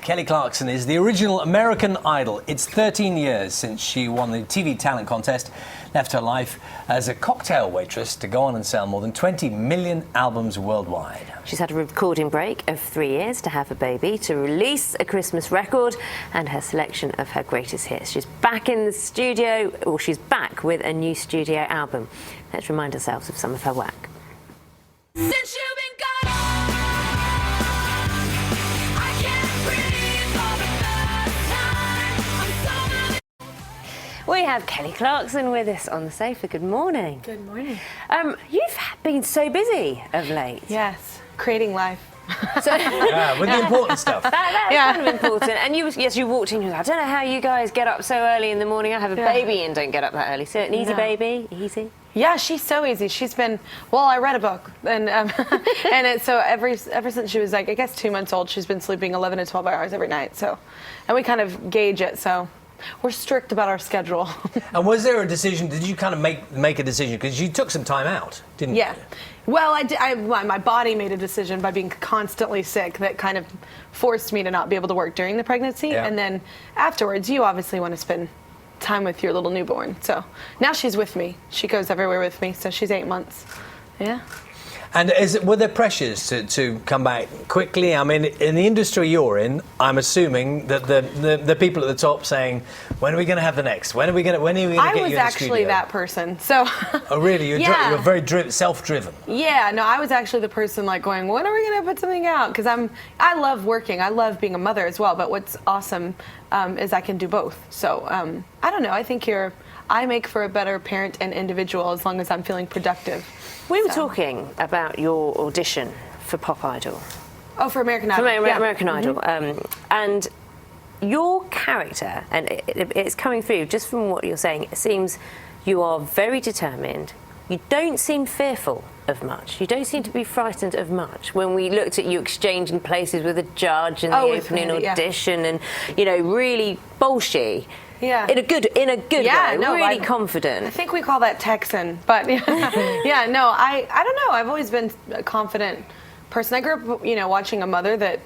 Kelly Clarkson is the original American Idol. It's 13 years since she won the TV talent contest, left her life as a cocktail waitress to go on and sell more than 20 million albums worldwide. She's had a recording break of 3 years to have a baby, to release a Christmas record and her selection of her greatest hits. She's back in the studio, or she's back with a new studio album. Let's remind ourselves of some of her work. Since you've been gone, I can't breathe for the first time. We have Kelly Clarkson with us on the sofa. Good morning. Good morning. You've been so busy of late. Yes, creating life. So, With the important stuff. That's kind of important. And you walked in. You were like, I don't know how you guys get up so early in the morning. I have a baby and don't get up that early. So an easy baby, easy. Yeah, she's so easy. She's been, well, I read a book, and so ever since she was like, I guess 2 months old, she's been sleeping 11 to 12 hours every night. So, and we kind of gauge it. So we're strict about our schedule. And was there a decision? Did you kind of make a decision because you took some time out, didn't you? Yeah. Well, my body made a decision by being constantly sick that kind of forced me to not be able to work during the pregnancy. Yeah. And then afterwards, you obviously want to spend time with your little newborn. So now she's with me. She goes everywhere with me. So she's 8 months. Yeah. And were there pressures to come back quickly? I mean, in the industry you're in, I'm assuming that the people at the top saying, when are we going to have the next? When are we going to get you in the studio? I was actually that person. So. Oh, really? You're very self-driven. Yeah. No, I was actually the person like going, when are we going to put something out? Because I love working. I love being a mother as well. But what's awesome is I can do both. So I don't know. I think I make for a better parent and individual as long as I'm feeling productive. We were talking about your audition for Pop Idol. Oh, for American Idol. For American Idol. And your character, and it's coming through just from what you're saying, it seems you are very determined. You don't seem fearful of much. You don't seem to be frightened of much. When we looked at you exchanging places with a judge in the opening audition and, really bolshy. Yeah. In a good way. No, really confident. I think we call that Texan, but I don't know. I've always been a confident person. I grew up, watching a mother that,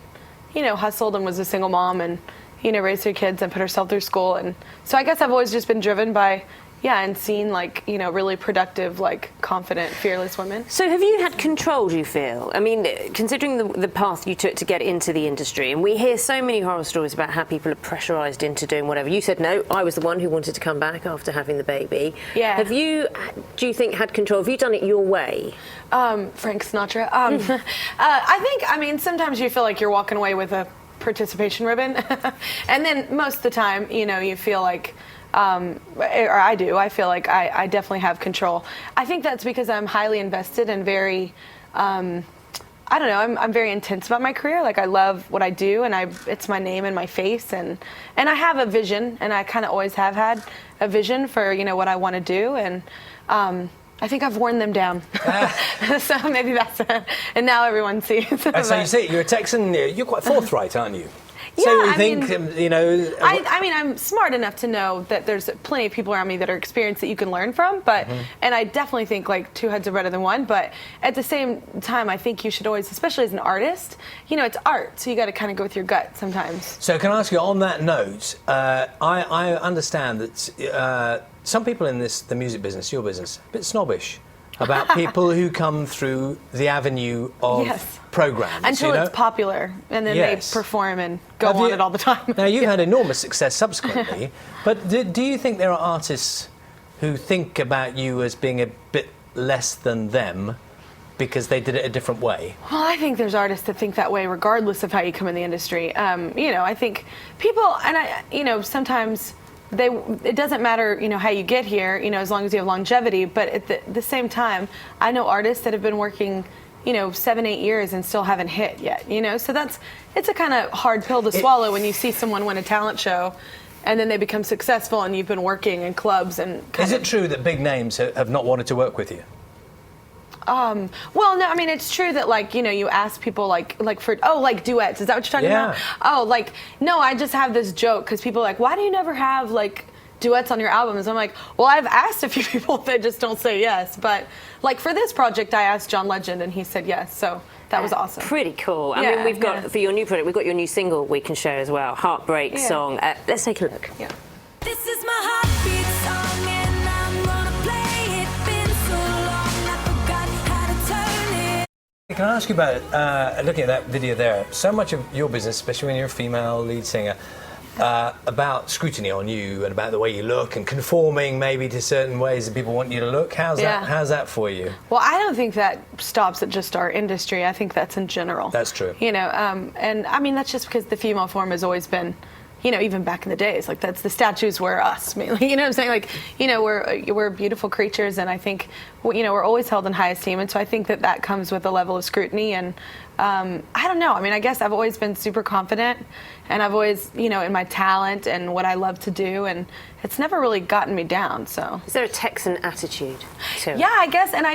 hustled and was a single mom and, raised her kids and put herself through school. And so I guess I've always just been driven by, and seen really productive, confident, fearless women. So have you had control, do you feel? I mean, considering the path you took to get into the industry, and we hear so many horror stories about how people are pressurised into doing whatever. You said, no, I was the one who wanted to come back after having the baby. Yeah. Have you, do you think, had control? Have you done it your way? Frank Sinatra. I think, sometimes you feel like you're walking away with a participation ribbon. And then most of the time, you feel like, or I do. I feel like I definitely have control. I think that's because I'm highly invested and very, I'm very intense about my career. Like I love what I do, and it's my name and my face, and I have a vision, and I kind of always have had a vision for what I want to do, and I think I've worn them down. So maybe that's it. And now everyone sees. So you say you're a Texan. You're quite forthright, aren't you? Yeah, so you think, I'm smart enough to know that there's plenty of people around me that are experienced that you can learn from, but, and I definitely think two heads are better than one, but at the same time, I think you should always, especially as an artist, it's art, so you got to kind of go with your gut sometimes. So can I ask you, on that note, I understand that some people in the music business, your business, a bit snobbish about people who come through the avenue of programs. Until it's popular, and then they perform and go on it all the time. Now, you've had enormous success subsequently, but do you think there are artists who think about you as being a bit less than them because they did it a different way? Well, I think there's artists that think that way regardless of how you come in the industry. I think people, and sometimes it doesn't matter, how you get here, as long as you have longevity. But at the same time, I know artists that have been working, 7-8 years and still haven't hit yet. So it's a kind of hard pill to swallow when you see someone win a talent show, and then they become successful, and you've been working in clubs and. Is it true that big names have not wanted to work with you? Well, no, it's true that you ask people for duets. Is that what you're talking about? Oh, no, I just have this joke because people are like, why do you never have duets on your albums? I'm like, well, I've asked a few people, they just don't say yes. But for this project, I asked John Legend and he said yes. So That was awesome. Pretty cool. I Yeah, mean, we've got, yeah. for your new product, we've got your new single we can share as well, Heartbreak Yeah. Song. Let's take a look. Yeah. This is my heartbeat song and I'm gonna play it. Been so long I forgot how to turn it. Can I ask you about looking at that video there? So much of your business, especially when you're a female lead singer, about scrutiny on you and about the way you look and conforming maybe to certain ways that people want you to look. How's that for you? Well, I don't think that stops at just our industry. I think that's in general. That's true. You know, and I mean, that's just because the female form has always been, you know, even back in the days, like that's the statues were us mainly. You know what I'm saying? Like, you know, we're beautiful creatures, and I think, you know, we're always held in high esteem, and so I think that comes with a level of scrutiny. And I don't know. I mean, I guess I've always been super confident, and I've always, you know, in my talent and what I love to do, and it's never really gotten me down. So. Is there a Texan attitude to it? Yeah, I guess, and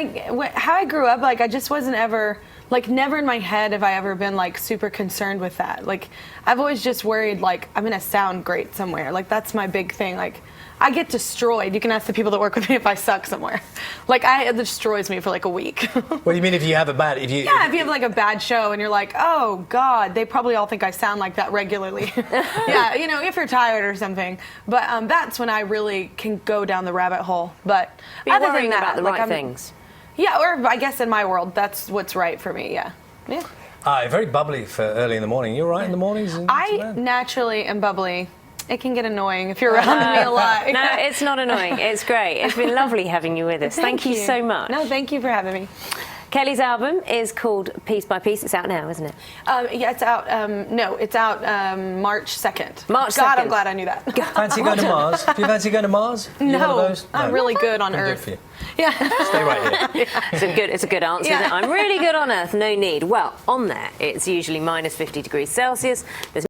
how I grew up, like I just wasn't ever, like never in my head have I ever been like super concerned with that. Like I've always just worried like I'm gonna sound great somewhere. Like that's my big thing. Like I get destroyed. You can ask the people that work with me if I suck somewhere. Like it destroys me for like a week. What do you mean if you have a bad? If you have like a bad show and you're like, oh God, they probably all think I sound like that regularly. Yeah, you know, if you're tired or something. But that's when I really can go down the rabbit hole. But You're other worrying than that, about the like, right things. Yeah, or I guess in my world, that's what's right for me. Yeah. very bubbly for early in the morning. You're right in the mornings. I naturally am bubbly. It can get annoying if you're around me a lot. No, it's not annoying. It's great. It's been lovely having you with us. Thank you so much. No, thank you for having me. Kelly's album is called Piece by Piece. It's out now, isn't it? Yeah, it's out. No, it's out March 2nd. March 2nd. God, I'm glad I knew that. Fancy going to Mars? Do you fancy going to Mars? You one of No, those? I'm really good on Can do it Earth. for you. Yeah. Stay right here. It's a good answer, Yeah. isn't it? I'm really good on Earth, no need. Well, on there, it's usually minus 50 degrees Celsius. There's